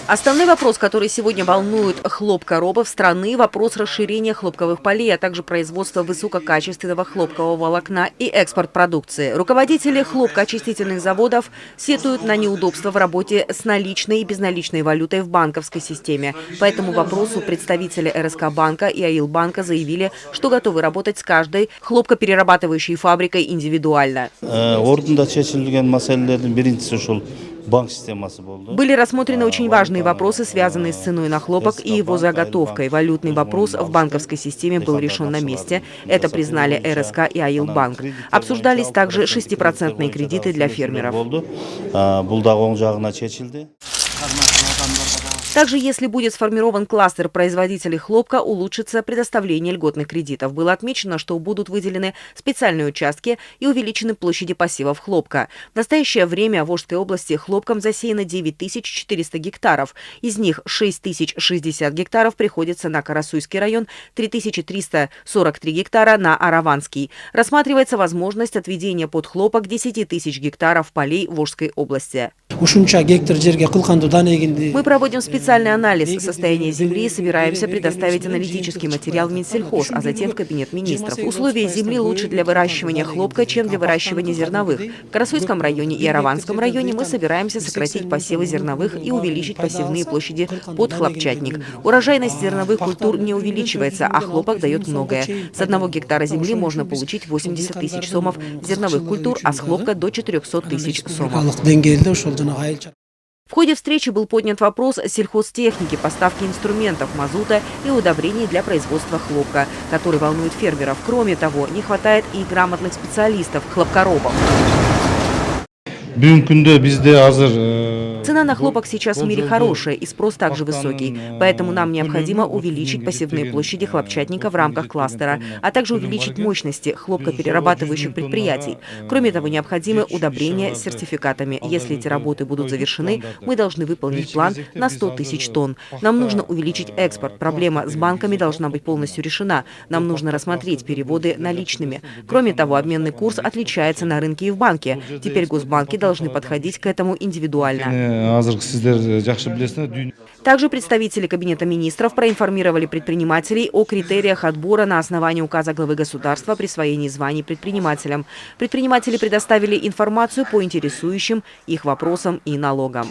Основной вопрос, который сегодня волнует хлопкоробов страны – вопрос расширения хлопковых полей, а также производства высококачественного хлопкового волокна и экспорт продукции. Руководители хлопкоочистительных заводов сетуют на неудобства в работе с наличной и безналичной валютой в банковской системе. По этому вопросу представители РСК банка и АИЛ банка заявили, что готовы работать с каждой хлопкоперерабатывающей фабрикой индивидуально. Были рассмотрены очень важные вопросы, связанные с ценой на хлопок и его заготовкой. Валютный вопрос в банковской системе был решен на месте. Это признали РСК и АИЛ банк. Обсуждались также 6% кредиты для фермеров. Также, если будет сформирован кластер производителей хлопка, улучшится предоставление льготных кредитов. Было отмечено, что будут выделены специальные участки и увеличены площади посевов хлопка. В настоящее время в Волжской области хлопком засеяно 9400 гектаров. Из них 6060 гектаров приходится на Карасуйский район, 3343 гектара на Араванский. Рассматривается возможность отведения под хлопок 10 тысяч гектаров полей Волжской области. Мы проводим специальный анализ состояния земли и собираемся предоставить аналитический материал в Минсельхоз, а затем в Кабинет министров. Условия земли лучше для выращивания хлопка, чем для выращивания зерновых. В Карасуйском районе и Араванском районе мы собираемся сократить посевы зерновых и увеличить посевные площади под хлопчатник. Урожайность зерновых культур не увеличивается, а хлопок дает многое. С 1 гектара земли можно получить 80 тысяч сомов зерновых культур, а с хлопка до 400 тысяч сомов. В ходе встречи был поднят вопрос сельхозтехники, поставки инструментов, мазута и удобрений для производства хлопка, который волнует фермеров. Кроме того, не хватает и грамотных специалистов, хлопкоробов. Цена на хлопок сейчас в мире хорошая и спрос также высокий, поэтому нам необходимо увеличить посевные площади хлопчатника в рамках кластера, а также увеличить мощности хлопкоперерабатывающих предприятий. Кроме того, необходимы удобрения с сертификатами. Если эти работы будут завершены, мы должны выполнить план на 100 тысяч тонн. Нам нужно увеличить экспорт. Проблема с банками должна быть полностью решена. Нам нужно рассмотреть переводы наличными. Кроме того, обменный курс отличается на рынке и в банке. Теперь госбанки должны подходить к этому индивидуально. Также представители Кабинета министров проинформировали предпринимателей о критериях отбора на основании указа главы государства о присвоении званий предпринимателям. Предприниматели предоставили информацию по интересующим их вопросам и налогам.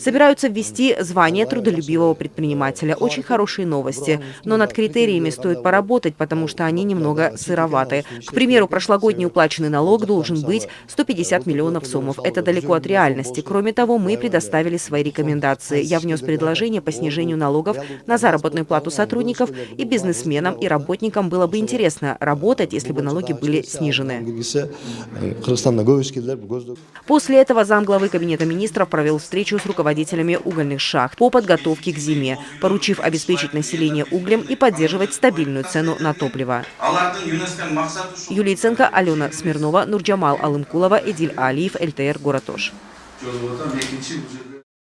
Собираются ввести звание трудолюбивого предпринимателя. Очень хорошие новости. Но над критериями стоит поработать, потому что они немного сыроваты. К примеру, прошлогодний уплаченный налог должен быть 150 миллионов сомов. Это далеко от реальности. Кроме того, мы предоставили свои рекомендации. Я внес предложение по снижению налогов на заработную плату сотрудников, и бизнесменам, и работникам было бы интересно работать, если бы налоги были снижены. После этого замглавы Кабинета министров провел встречу с руководителями угольных шахт по подготовке к зиме, поручив обеспечить население углем и поддерживать стабильную цену на топливо. Юлия Ценко, Алена Смирнова, Нурджамал Алымкулова, Эдиль Алиев, ЛТР, город Ош.